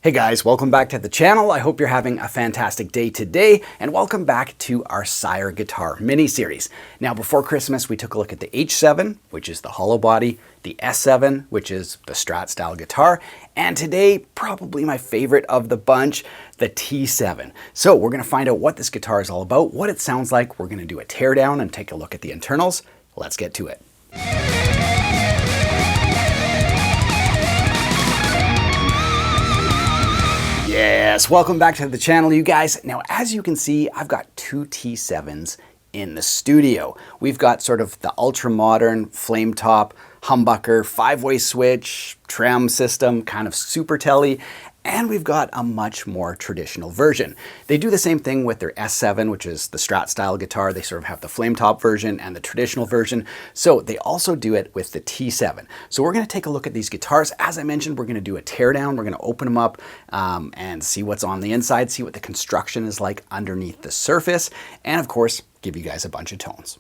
Hey guys, welcome back to the channel. I hope you're having a fantastic day today, and welcome back to our Sire Guitar mini-series. Now, before Christmas, we took a look at the H7, which is the hollow body, the S7, which is the Strat style guitar, and today, probably my favorite of the bunch, the T7. So we're gonna find out what this guitar is all about, what it sounds like. We're gonna do a teardown and take a look at the internals. Let's get to it. Yes, welcome back to the channel, you guys. Now, as you can see, I've got two T7s in the studio. We've got sort of the ultra-modern flame top, humbucker, 5-way switch, trem system, kind of super telly, and we've got a much more traditional version. They do the same thing with their S7, which is the Strat style guitar. They sort of have the flame top version and the traditional version. So they also do it with the T7. So we're gonna take a look at these guitars. As I mentioned, we're gonna do a teardown. We're gonna open them up and see what's on the inside, see what the construction is like underneath the surface, and of course, give you guys a bunch of tones.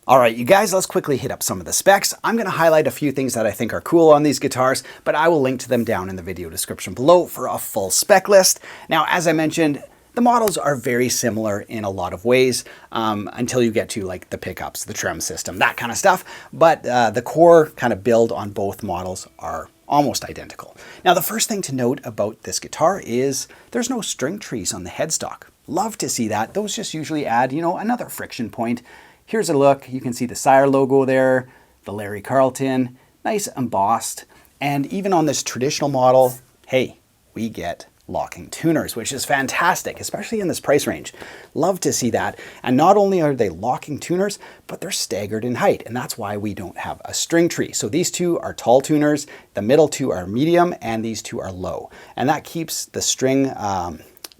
All right, you guys, let's quickly hit up some of the specs. I'm gonna highlight a few things that I think are cool on these guitars, but I will link to them down in the video description below for a full spec list. Now, as I mentioned, the models are very similar in a lot of ways until you get to like the pickups, the trem system, that kind of stuff. But the core kind of build on both models are almost identical. Now, the first thing to note about this guitar is there's no string trees on the headstock. Love to see that. Those just usually add, you know, another friction point. Here's a look. You can see the Sire logo there, the Larry Carlton, nice embossed. And even on this traditional model, hey, we get locking tuners, which is fantastic, especially in this price range. Love to see that. And not only are they locking tuners, but they're staggered in height. And that's why we don't have a string tree. So these two are tall tuners, the middle two are medium, and these two are low. And that keeps the string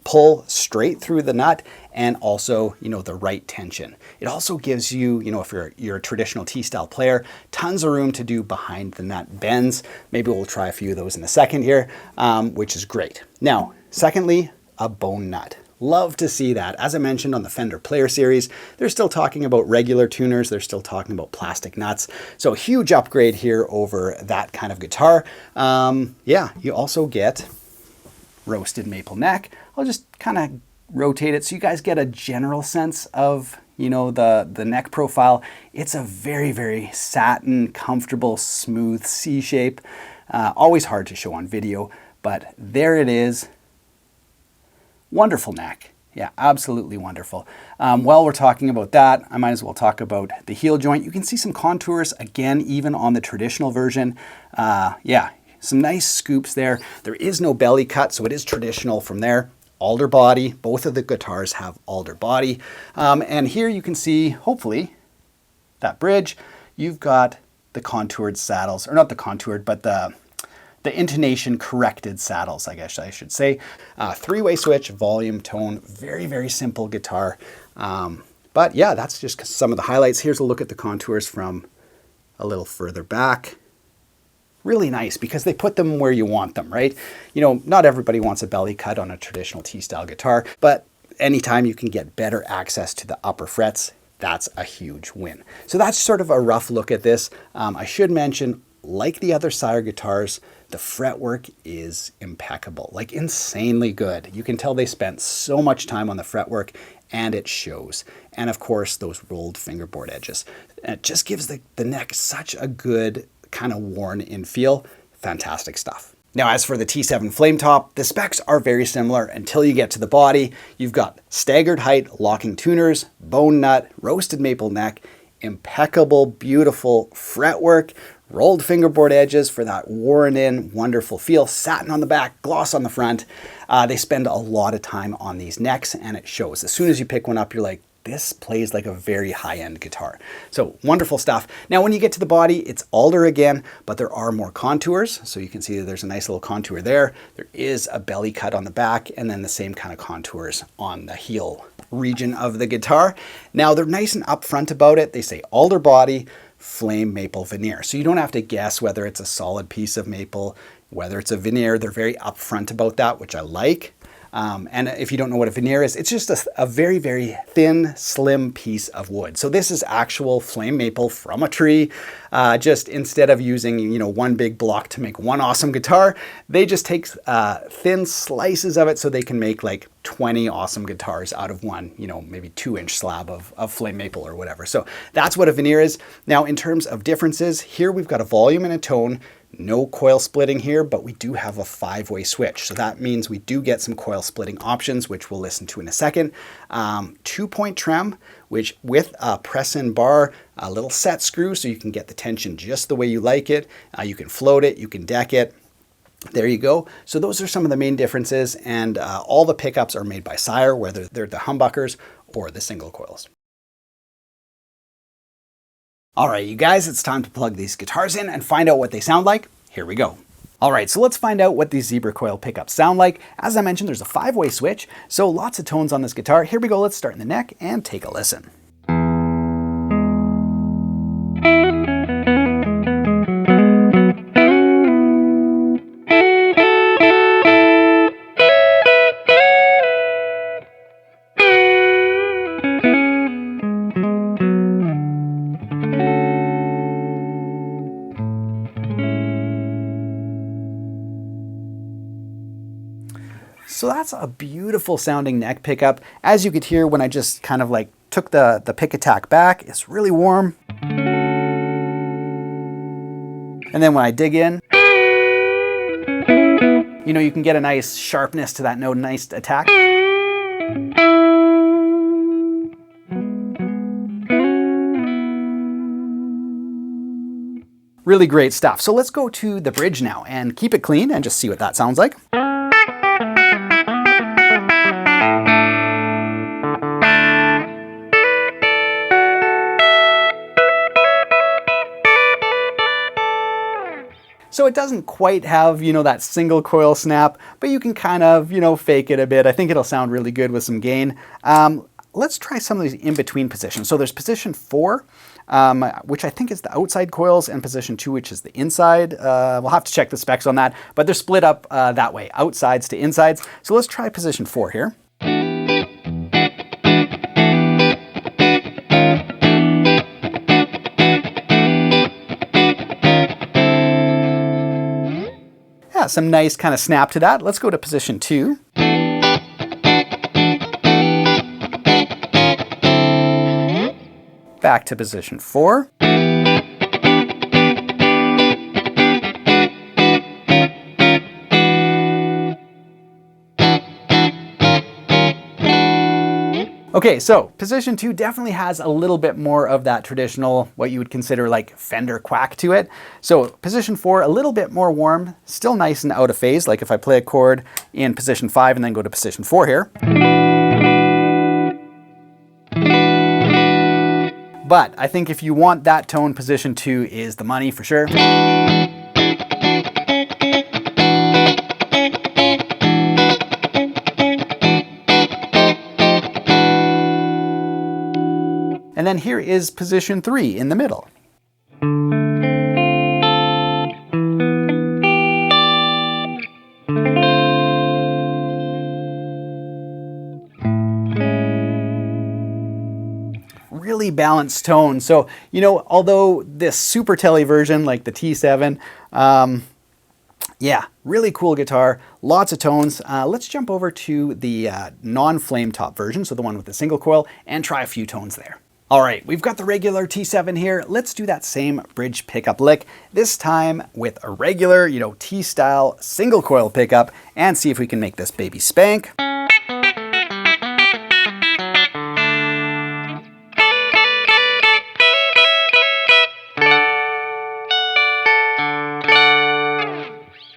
pull straight through the nut and also, you know, the right tension. It also gives you, you know, if you're a traditional T-style player, tons of room to do behind the nut bends. Maybe we'll try a few of those in a second here, which is great. Now, secondly, a bone nut. Love to see that. As I mentioned on the Fender Player Series, they're still talking about regular tuners. They're still talking about plastic nuts. So a huge upgrade here over that kind of guitar. Yeah, you also get roasted maple neck. I'll just kind of rotate it so you guys get a general sense of, you know, the neck profile. It's a very, very satin, comfortable, smooth C shape. Always hard to show on video, but there it is. Wonderful neck. Yeah, absolutely wonderful. While we're talking about that, I might as well talk about the heel joint. You can see some contours, again, even on the traditional version. Yeah, some nice scoops there. There is no belly cut, so it is traditional from there. Alder body, both of the guitars have alder body. And here you can see, hopefully, that bridge. You've got the contoured saddles, or not the contoured, but the intonation corrected saddles, I guess I should say. 3-way switch, volume, tone, very, very simple guitar. But yeah, that's just some of the highlights. Here's a look at the contours from a little further back. Really nice because they put them where you want them, right? You know, not everybody wants a belly cut on a traditional T-style guitar, but anytime you can get better access to the upper frets, that's a huge win. So that's sort of a rough look at this. I should mention, like the other Sire guitars, the fretwork is impeccable, like insanely good. You can tell they spent so much time on the fretwork and it shows. And of course, those rolled fingerboard edges. It just gives the neck such a good kind of worn in feel. Fantastic stuff. Now, as for the T7 flame top, the specs are very similar until you get to the body. You've got staggered height, locking tuners, bone nut, roasted maple neck, impeccable, beautiful fretwork, rolled fingerboard edges for that worn in, wonderful feel, satin on the back, gloss on the front. They spend a lot of time on these necks and it shows. As soon as you pick one up, you're like, this plays like a very high-end guitar. So wonderful stuff. Now, when you get to the body, it's alder again, but there are more contours. So you can see that there's a nice little contour there. There is a belly cut on the back and then the same kind of contours on the heel region of the guitar. Now, they're nice and upfront about it. They say alder body, flame maple veneer. So you don't have to guess whether it's a solid piece of maple, whether it's a veneer. They're very upfront about that, which I like. And if you don't know what a veneer is, it's just a very, very thin, slim piece of wood. So this is actual flame maple from a tree. Just instead of using, you know, one big block to make one awesome guitar, they just take thin slices of it so they can make like 20 awesome guitars out of one, you know, maybe 2-inch slab of flame maple or whatever. So that's what a veneer is. Now, in terms of differences, here we've got a volume and a tone. No coil splitting here, but we do have a 5-way switch. So that means we do get some coil splitting options, which we'll listen to in a second. 2-point trem, which with a press-in bar, a little set screw so you can get the tension just the way you like it. You can float it, you can deck it. There you go. So those are some of the main differences, and all the pickups are made by Sire, whether they're the humbuckers or the single coils. All right, you guys, it's time to plug these guitars in and find out what they sound like. Here we go. All right, so let's find out what these zebra coil pickups sound like. As I mentioned, there's a 5-way switch, so lots of tones on this guitar. Here we go, let's start in the neck and take a listen. So that's a beautiful sounding neck pickup. As you could hear when I just kind of like took the pick attack back, it's really warm. And then when I dig in, you know, you can get a nice sharpness to that note, nice attack. Really great stuff. So let's go to the bridge now and keep it clean and just see what that sounds like. So it doesn't quite have, you know, that single coil snap, but you can kind of, you know, fake it a bit. I think it'll sound really good with some gain. Let's try some of these in-between positions. So there's position 4, which I think is the outside coils, and position 2, which is the inside. We'll have to check the specs on that, but they're split up that way, outsides to insides. So let's try position 4 here. Yeah, some nice kind of snap to that. Let's go to position 2. Back to position 4. Okay, so position 2 definitely has a little bit more of that traditional, what you would consider like Fender quack to it. So position 4, a little bit more warm, still nice and out of phase, like if I play a chord in position 5 and then go to position 4 here. But I think if you want that tone, position 2 is the money for sure. And then here is position 3 in the middle. Really balanced tone. So, you know, although this super tele version, like the T7, yeah, really cool guitar, lots of tones. Let's jump over to the non-flame top version, so the one with the single coil, and try a few tones there. All right, we've got the regular T7 here. Let's do that same bridge pickup lick, this time with a regular, you know, T-style single coil pickup, and see if we can make this baby spank.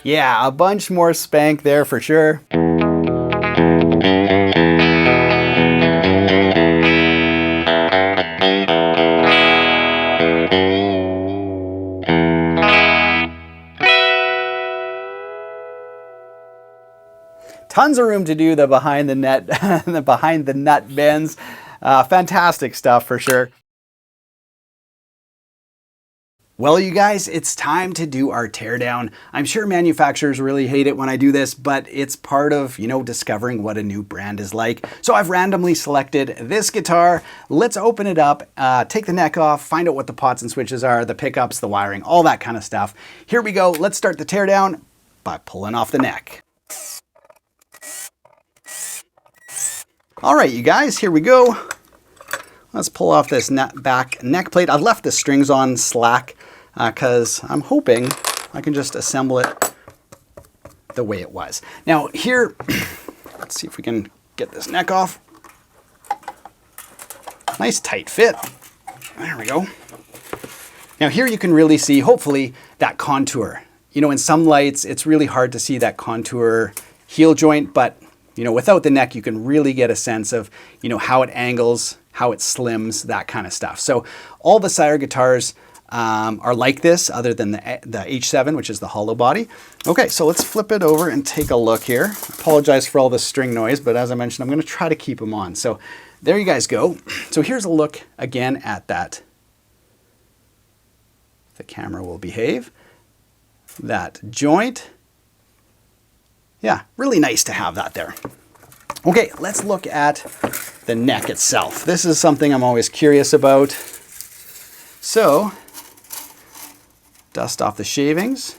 Yeah, a bunch more spank there for sure. Tons of room to do the behind the net, the behind the nut bends. Fantastic stuff for sure. Well, you guys, it's time to do our teardown. I'm sure manufacturers really hate it when I do this, but it's part of, discovering what a new brand is like. So I've randomly selected this guitar. Let's open it up, take the neck off, find out what the pots and switches are, the pickups, the wiring, all that kind of stuff. Here we go. Let's start the teardown by pulling off the neck. All right, you guys, here we go. Let's pull off this back neck plate. I've left the strings on slack because I'm hoping I can just assemble it the way it was. Now here, let's see if we can get this neck off. Nice tight fit. There we go. Now here you can really see, hopefully, that contour. In some lights, it's really hard to see that contour heel joint, but without the neck, you can really get a sense of, how it angles, how it slims, that kind of stuff. So all the Sire guitars are like this, other than the H7, which is the hollow body. Okay, so let's flip it over and take a look here. I apologize for all the string noise, but as I mentioned, I'm going to try to keep them on. So there you guys go. So here's a look again at that. The camera will behave. That joint. Yeah, really nice to have that there. Okay, let's look at the neck itself. This is something I'm always curious about. So, dust off the shavings.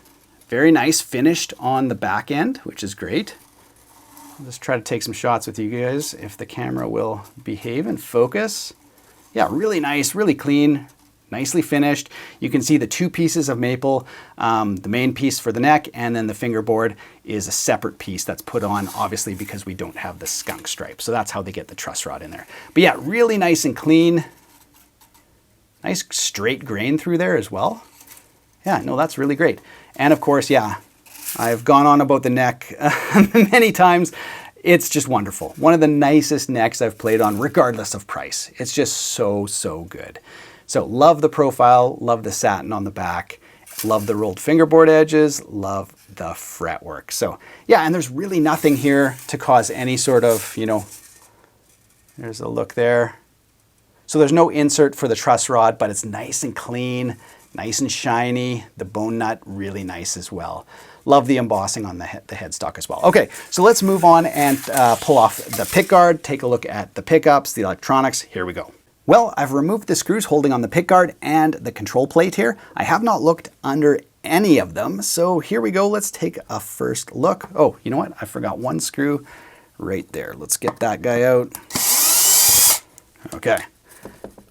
Very nice, finished on the back end, which is great. I'll just try to take some shots with you guys if the camera will behave and focus. Yeah, really nice, really clean, nicely finished. You can see the two pieces of maple, the main piece for the neck, and then the fingerboard is a separate piece that's put on, obviously, because we don't have the skunk stripe. So that's how they get the truss rod in there. But yeah, really nice and clean. Nice straight grain through there as well. Yeah, no, that's really great. And of course, yeah, I've gone on about the neck many times. It's just wonderful. One of the nicest necks I've played on, regardless of price. It's just so, so good. So love the profile, love the satin on the back, love the rolled fingerboard edges, love the fretwork. So yeah, and there's really nothing here to cause any sort of, there's a look there. So there's no insert for the truss rod, but it's nice and clean, nice and shiny. The bone nut, really nice as well. Love the embossing on the headstock as well. Okay, so let's move on and pull off the pick guard, take a look at the pickups, the electronics. Here we go. Well, I've removed the screws holding on the pick guard and the control plate here. I have not looked under any of them, so here we go. Let's take a first look. Oh, you know what? I forgot one screw right there. Let's get that guy out. Okay,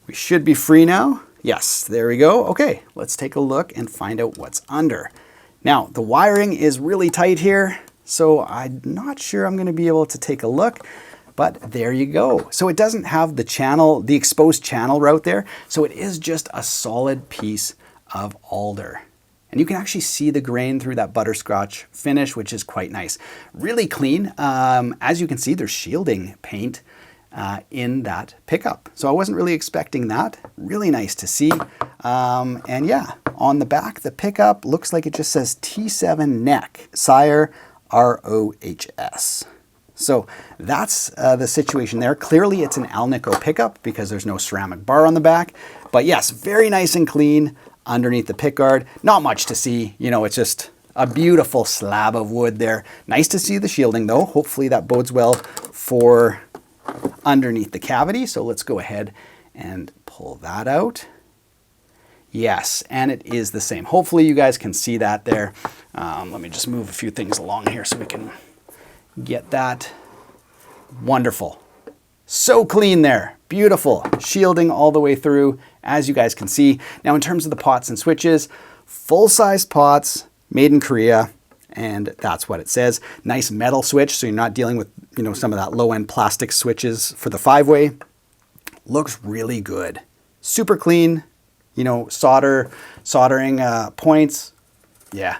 we should be free now. Yes, there we go. Okay, let's take a look and find out what's under. Now, the wiring is really tight here, so I'm not sure I'm going to be able to take a look. But there you go. So it doesn't have the channel, the exposed channel route there. So it is just a solid piece of alder. And you can actually see the grain through that butterscotch finish, which is quite nice. Really clean. As you can see, there's shielding paint in that pickup. So I wasn't really expecting that. Really nice to see. And yeah, on the back, the pickup looks like it just says T7 neck, Sire ROHS. So that's the situation there. Clearly it's an Alnico pickup because there's no ceramic bar on the back. But yes, very nice and clean underneath the pick guard. Not much to see, it's just a beautiful slab of wood there. Nice to see the shielding though. Hopefully that bodes well for underneath the cavity. So let's go ahead and pull that out. Yes, and it is the same. Hopefully you guys can see that there. Let me just move a few things along here so we can get that. Wonderful. So clean there. Beautiful. Shielding all the way through, as you guys can see. Now in terms of the pots and switches, full-size pots, made in Korea, and that's what it says. Nice metal switch, so you're not dealing with, some of that low-end plastic switches for the 5-way. Looks really good. Super clean, soldering points. Yeah.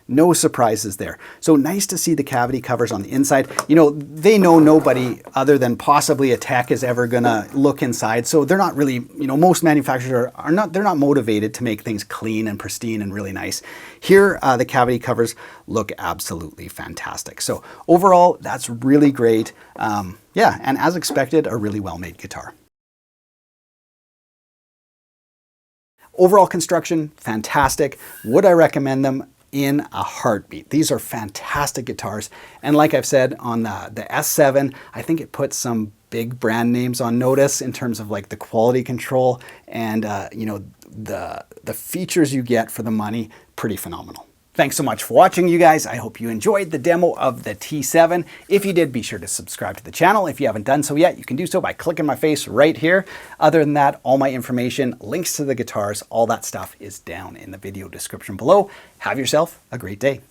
No surprises there. So nice to see the cavity covers on the inside. They know nobody other than possibly a tech is ever gonna look inside. So they're not really, most manufacturers they're not motivated to make things clean and pristine and really nice. Here, the cavity covers look absolutely fantastic. So overall, that's really great. Yeah, and as expected, a really well-made guitar. Overall construction, fantastic. Would I recommend them? In a heartbeat. These are fantastic guitars. And like I've said on the S7, I think it puts some big brand names on notice in terms of like the quality control and you know, the features you get for the money, pretty phenomenal. Thanks so much for watching, you guys. I hope you enjoyed the demo of the T7. If you did, be sure to subscribe to the channel. If you haven't done so yet, you can do so by clicking my face right here. Other than that, all my information, links to the guitars, all that stuff is down in the video description below. Have yourself a great day.